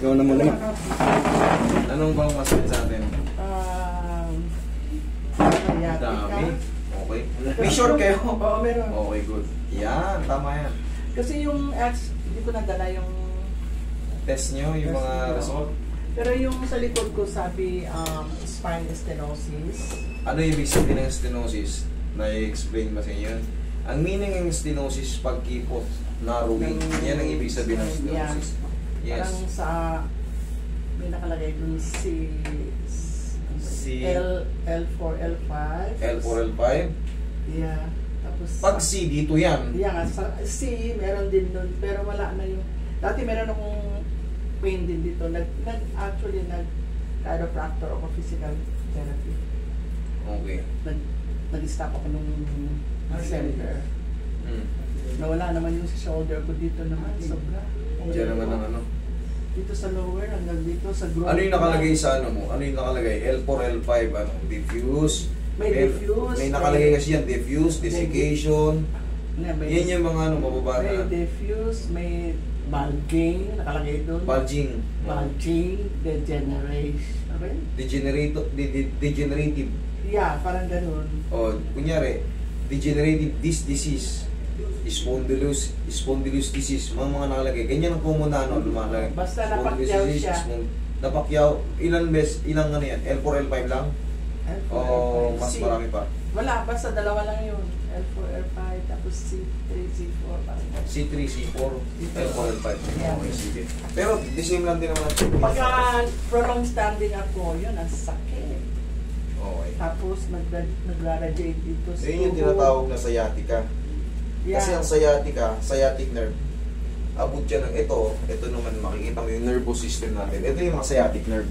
Ikaw naman naman. Anong bang masakit sa atin? Sciatica. Dami. Okay. May short kayo? Oo, meron. Okay, good. Yan, tama yan. Kasi yung hindi ko nadala yung Test nyo, yung test mga ko. result. Pero yung sa likod ko sabi spine stenosis. Ano yung ibig sabihin ng stenosis? Na-explain ba sa inyo? Ang meaning ng stenosis, pagkipot, narrowing. Yan ang ibig sabihin ng stenosis. Yes. Parang sa may nakalagay dun si L4, L5. L4, L5. Yeah. Tapos Pag C, dito yan. yeah, sa C meron din nun pero wala na yung dati meron akong pain din dito. Actually chiropractor ako, physical therapy. Okay. Nag-stop ako nung December. Hmm. Nawala naman yung shoulder ko dito naman. Sobra. Diyan naman ang ano. Dito sa lower, hanggang dito sa groin. Ano yung nakalagay sa ano mo? Ano yung nakalagay? L4, L5, ano? Diffuse. May diffuse. May nakalagay kasi yan. Diffuse, desiccation. May, Yan yung mga ano, mababa may na. diffuse, may bulging, nakalagay doon. Bulging. Bulging, degeneration. Degenerative. Yeah, parang ganun. O, kunyari, degenerative disc disease. Spondylosis disease. Mga nakalagay. Ganyan ang common na ano, lumalagay. Basta napakyaw siya. Napakyaw. Ilang ano yan? L4, L5 lang? L4, O L5. mas marami pa? Wala, basta dalawa lang yun. L4, L5, tapos C3, C4. Parang ganun. C3, C4, L4, L5. Yeah. Okay, sige. Pero the same lang din naman. Pagka prolonged standing ako, yun, ang sakit. Okay. Tapos nagra-radiate dito sa Yun yung tinatawag na sciatica. Yeah. Kasi ang sciatica, sciatic nerve, abot yan ng ito naman makikita mo yung nervous system natin. Ito yung mga sciatic nerve.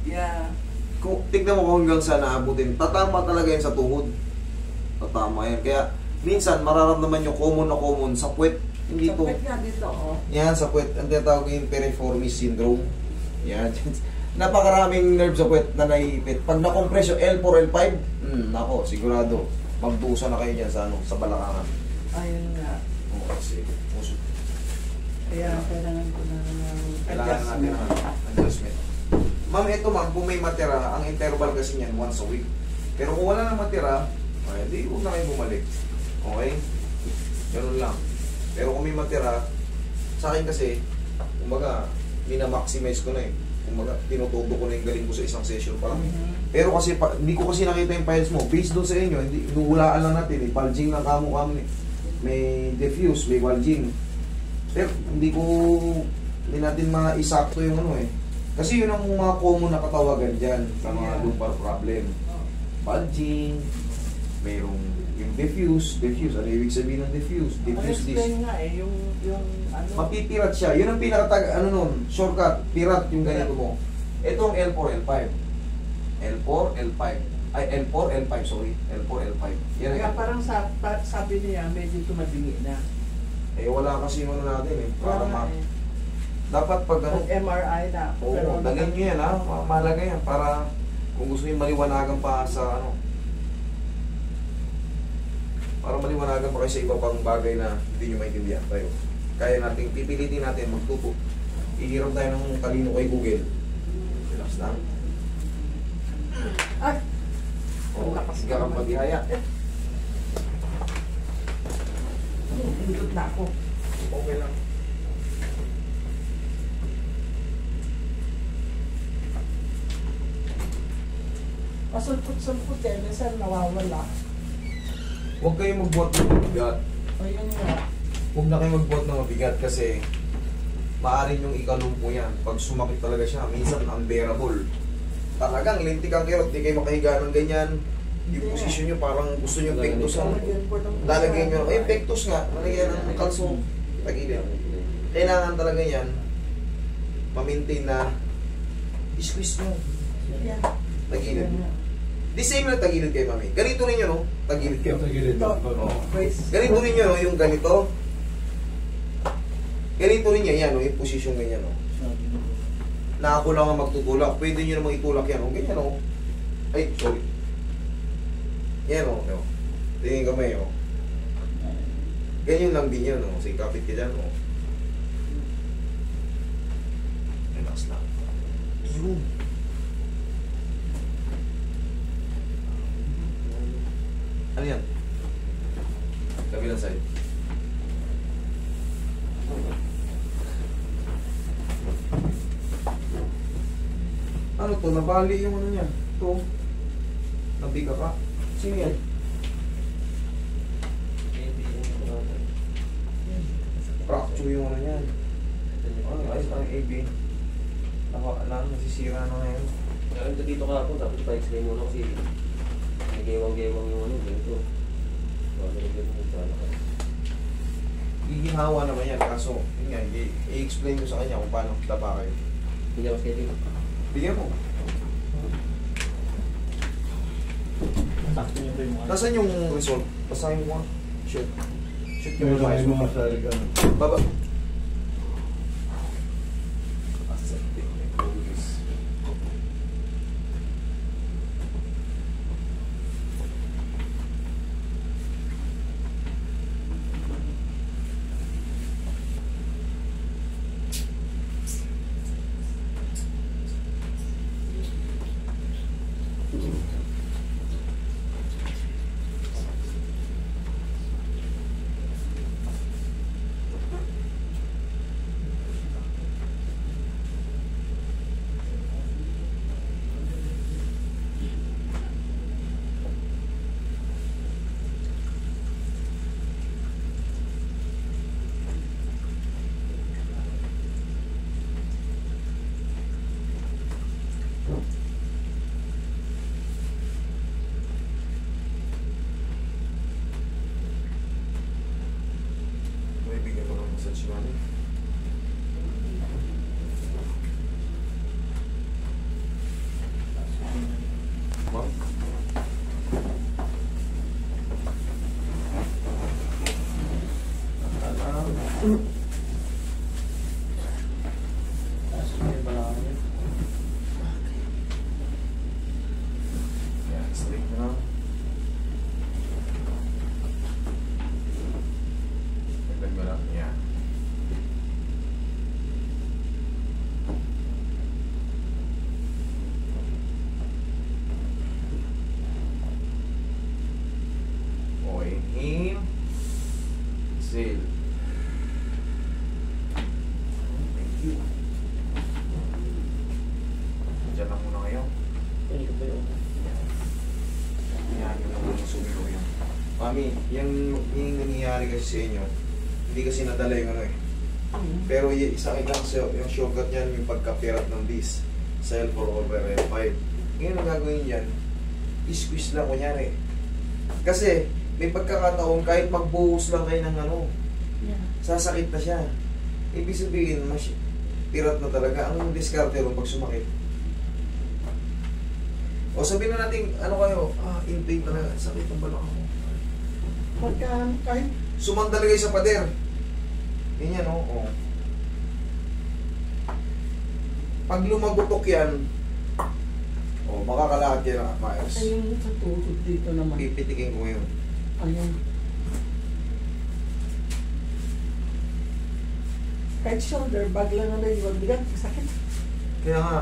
Yeah. Kung tignan mo kung hanggang saan naabutin, tatama talaga yan sa tuhod. Tatama yan. Kaya minsan mararamdaman yung common na common sa puwet. Hindi to. Sakit nga dito, oh. Yan sa puwet. Ang tinatawag yung piriformis syndrome. Yan. Napakaraming nerve sa puwet na naiipit. Pag na-compress yung L4, L5, nako, sigurado. Magdusa na kayo dyan sa, ano, sa balakangan. Ayun nga. Oo, kasi puso. Kaya kailangan ko na Kailangan natin ng adjustment. Ma'am, ito ma'am, kung may matira, ang interval kasi niyan once a week. Pero kung wala nang matira, ay, di huwag na kayo bumalik. Okay? Ganun lang. Pero kung may matira, sa akin kasi, kumbaga, minamaximize ko na eh. Kumbaga, tinutubo ko na yung galing ko sa isang session pa lang. Pero kasi, hindi ko kasi nakita yung files mo. Based doon sa inyo, hindi, nuhulaan lang natin eh. Bulging lang kamo-kamo eh. May diffuse, may bulging. Pero hindi natin maisakto yung ano eh. Kasi yun ang mga common na katawagan dyan sa mga lumbar problem. Bulging, mayroong yung diffuse, ano ibig sabihin ng diffuse? Diffuse this. Explain nga eh, yung ano. Mapipirat siya. Yun ang pinakatag, ano nun, shortcut, pirat yung ganito mo. Ito ang L4, L5. L4, L5. Ay, L4, L5, sorry. L4, L5. Yan Kaya ang parang sabi niya, medyo tumadingi na. eh, wala kasi yung ano natin eh. Para eh. dapat pag ano, MRI na. oo, dalhin nyo yan ha. Mahalaga yan para kung gusto nyo maliwanagan pa sa ano. Para maliwanagan pa kayo sa iba pang bagay na hindi nyo maintindihan tayo. Kaya natin, pipilitin natin magtuto. Ihiram tayo ng talino kay Google. Relax lang. Ay! Oo, sige kang paghihaya. Hindot na ako. Okay lang. Pasulpot-sulpot eh, minsan nawawala. Huwag kayong magbuhat ng mabigat. Ayun nga. Huwag na kayong magbuhat ng mabigat kasi maaaring yung ikalumpo yan. Pag sumakit talaga siya, minsan unbearable. Talagang lintik ang kirot, di kayo makahiga ng ganyan. Yung posisyon nyo parang gusto nyo pektusan. Lalagyan nyo, ay pektus nga, lalagyan ng kalso. Tagilid. Kailangan talaga yan, ma-maintain na squeeze nyo. Yan. Tagilid. The same na tagilid kayo, mami. Ganito rin nyo, no? Tagilid kayo. Ito. Oo. Brace. Ganito rin nyo, no? Yung ganito. Ganito rin yan, no? Yung posisyon ganyan, no? Na ako lang ang magtutulak. Pwede nyo namang itulak yan, no? Ganyan, no? Ay, sorry. Yan, no? Tingin kamay, no? Ganyan lang din yan, no? Sige, kapit ka dyan, no? Relax Yun. Ano yan? Kabilang side. Ano to? Nabali yung ano niya. Ito. Nabiga ka. Sino yan? Fracture yung ano niyan. Ano ayos ang AB? Nasisira na ngayon. Kaya dito ka ako, tapos pa-explain mo na kasi nagewang-gewang yung ano, ganito. Ganito yung sana ka. Gigihawa naman yan, kaso yun nga, i-explain mo sa kanya kung paano tapakin. Hindi ako schedule. Bigyan mo. Sakto niyo ba yung mga... Nasaan yung result? Basahin mo. Shoot. Shoot yung Yung advice mo. mga sa regalo. Baba. Accepting my progress. May bigyan mo ng massage money. Ma'am? Tapos may balakang yun. Yan, straight na. Dagdag mo lang. Yan. Okay, inhale. Exhale. Thank you. Diyan lang muna kayo. Hindi ko ba yun? Yan, yung mga sumilo yun. Mami, yung nangyayari kasi sa inyo, hindi kasi nadala yung ano eh. Pero isa lang yung shortcut niyan, yung pagkapirat ng disc sa L4 over L5. Ngayon ang gagawin yan, squeeze lang kunyari. Kasi may pagkakataon kahit magbuhos lang kayo ng ano, Yeah. sasakit na siya. Ibig sabihin, mas pirat na talaga. Ang diskarte ron pag sumakit. O sabihin na natin, ano kayo, in pain talaga, sakit ng balakang mo. Pagka, kahit Sumandal kayo sa pader. Yan yan, oh. Pag lumagutok yan, makakalakad yan na maayos. yung sa tuhod dito naman. Pipitikin ko ngayon. Ayun. Kahit shoulder bag lang na rin, bigat, sakit. Kaya nga,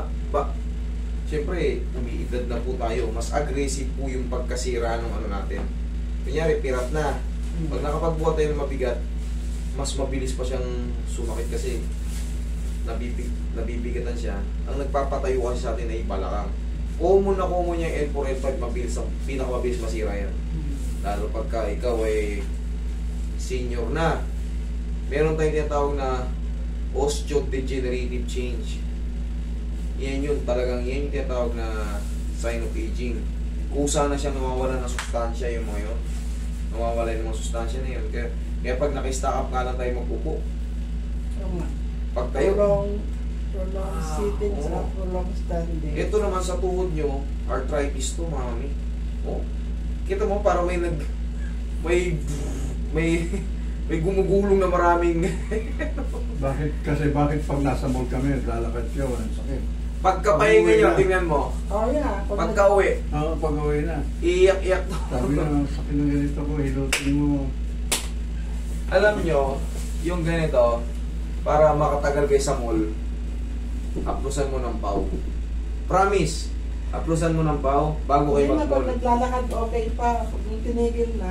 siyempre, umiidad na po tayo. Mas aggressive po yung pagkasira ng ano natin. Kunyari, pirat na. Pag nakapagbuhat tayo ng mabigat, mas mabilis pa siyang sumakit kasi nabibigatan siya. Ang nagpapatayo kasi sa atin ay balakang. Common na common yung L4, L5, mabilis, pinakamabilis masira yan. Lalo pagka ikaw ay senior na. Meron tayong tinatawag na osteodegenerative change. Yan yun, talagang yan yung tinatawag na sign of aging. Kusa na siyang nawawala ng sustansya yung mga yun. Nawawala yung mga sustansya na yun. Kaya pag naka-stack up nga lang tayo mag-upo. Pag tayo, Prolonged sitting sa prolonged standing. ito naman sa tuhod nyo, arthritis to, mami. Oh. Kita mo, parang may gumugulong na maraming Bakit pag nasa mall kami, lalakad siya, walang sakit. pagkapahinga nyo, tingnan mo. Oh yeah. Pagka-uwi, Oo, pag-uwi na. iyak-iyak to. Sabi na, sakit ng ganito ko, hilutin mo. Alam nyo, yung ganito, para makatagal kayo sa mall, haplusan mo ng pau. Promise. Aplusan mo ng pao bago kayo Hindi na pag mag-mall. naglalakad, okay pa. Pag yung tinigil na,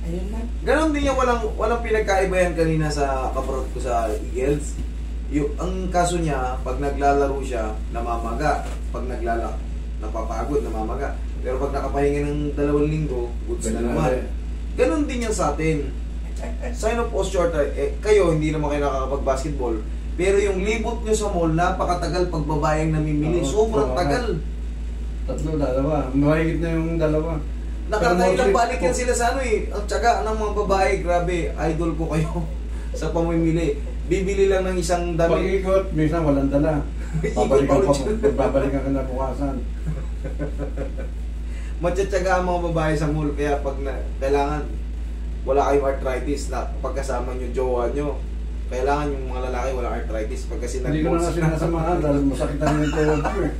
ayun na. Ganon din yung walang pinagkaiba yan kanina sa kaparot ko sa Eagles. Ang kaso niya, pag naglalaro siya, namamaga. Pag napapagod, namamaga. Pero pag nakapahinga ng 2 linggo, goods na naman. Ganon din yan sa atin. Sign of osteoarthritis, kayo hindi naman kayo nakakapag-basketball. Pero yung libot nyo sa mall, napakatagal pag babaeng namimili. Sobrang tagal. 3, 2. Mahigit na yung 2. Nakakailang balik yan sila sa ano eh. Ang tsaga ng mga babae, grabe, idol ko kayo sa pamimili. Bibili lang ng isang damit. Pag-ikot, minsan walang dala. Babalikan ka na bukasan. Matsyatsaga ang mga babae sa mall, kaya pag kailangan wala kayong arthritis na pagkasama nyo, jowa nyo, kailangan yung mga lalaki walang arthritis pag kasi Hindi ko na nga sinasamahan dahil masakit na yung tuhod ko eh.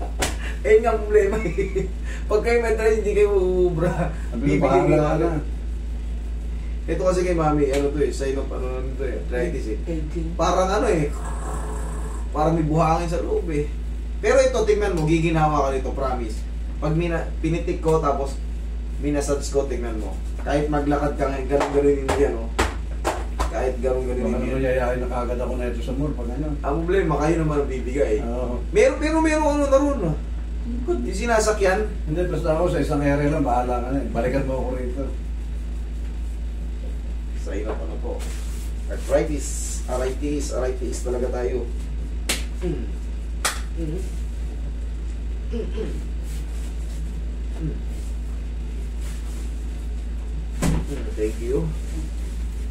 Eh nga ang problema eh. Pag kayo may arthritis, hindi kayo uubra. Bibili ka na. Ito kasi kay mami, ano to eh, sign of ano nito eh, arthritis eh. Aging. Parang ano eh, parang may buhangin sa loob eh. Pero ito, tingnan mo, giginawa ka nito, promise. Pag pinitik ko, tapos minasage ko, tingnan mo. Kahit maglakad ka ngayon, ganun-ganunin mo yan, oh. Kahit ganun-ganunin Baka mo yan. nayayain na kagad ako na ito sa mall pag ano. Ang problema, kayo naman ang bibigay. Oo. Pero meron ano na ron, ah. Yung sinasakyan. Hindi, basta ako sa isang area lang, bahala ka na eh. Balikan mo ako rito. Sa ina pa na po. Arthritis talaga tayo. Thank you.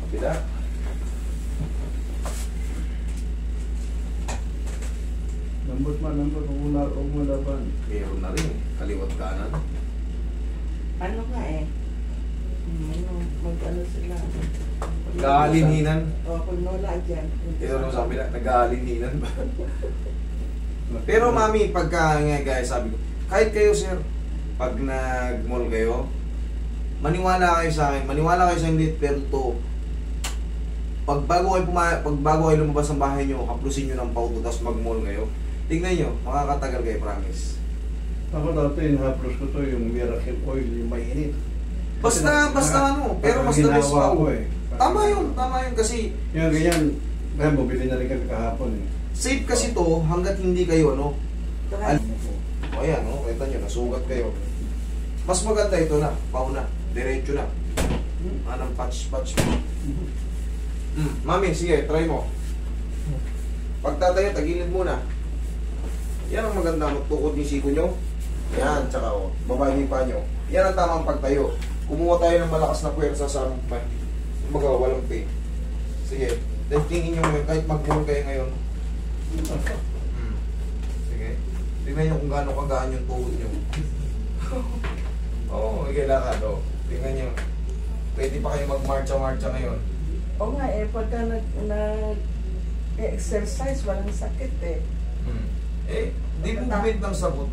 Kapila. Lambot huwag mo laban. Meron na rin. Kaliwat kanan. Ano nga eh? Mag-ano sila. Nag-aalinhinan. O, pag nawala dyan. Ito naman sa kabila. Nag-aalinhinan ba? Pero mami, pagka nga guys, sabi ko, kahit kayo sir, pag nag-mall kayo, maniwala kayo sa akin, maniwala kayo sa hindi, pero to, pag bago kayo lumabas ng bahay nyo, haplusin nyo ng pauto, tapos mag-mall kayo, tignan nyo, makakatagal kayo, promise. Ako dati, haplos ko to yung Miracle Oil, yung mainit. Basta ano, pero mas the best ginawa pa. ko eh. Tama yun kasi Yung ganyan, kaya bumili na rin kami kahapon eh. safe kasi to hanggat hindi kayo ano. Saka, O ayan, no, kita nyo, nasugat kayo. Mas maganda ito na, pauna, diretso na. Anong patch mo. Mami, sige, try mo. Pagtatayo, tagilid muna. Yan ang maganda, magtukod yung siko nyo. Yan, tsaka o, babae yung pa nyo. Yan ang tamang pagtayo. Kumuha tayo ng malakas na puwersa sa kumbaga, walang pain. Sige, then tingin nyo ngayon, kahit mag-mall kayo ngayon. Sige, tingnan nyo kung gaano kagaan yung tuhod nyo. Oo, okay, lakad o. Tingnan nyo. Pwede pa kayo mag-marcha-marcha ngayon. o nga eh, pagka nag-exercise, walang sakit eh. Eh, di movement ng sabot.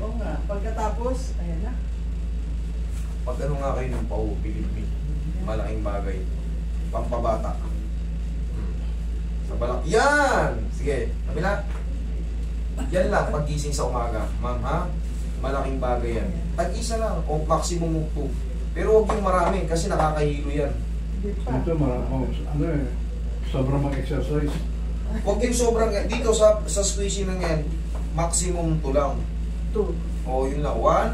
O nga, pagkatapos, ayan na. Pag ano nga kayo ng pau, believe me, malaking bagay. Pampabata. Sa balak. Yan! Sige, kabila. Yan lang, pagising sa umaga. Ma'am, ha? Malaking bagay yan. Tag-isa lang, o maximum of 2. Pero huwag yung marami, kasi nakakahilo yan. Di pa. Ito, ano eh, sobrang mag-exercise. Huwag yung sobrang, dito sa squishy lang yan, maximum 2 lang. 2. O, yun lang. 1,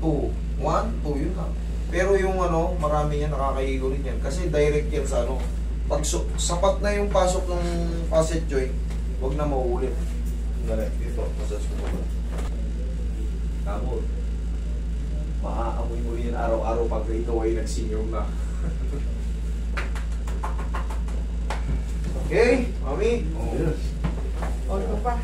2. 1, 2, yun lang. Pero yung ano, marami yan, nakakahilo rin yan. Kasi direct yan sa ano. Pag sapat na yung pasok ng facet joint, huwag na mauulit. Dali, dito, massage ko ba? Tamo. Maaamoy mo rin yan araw-araw pag ikaw ay nag-senior na. Okay, mami? Yes. O, ito pa.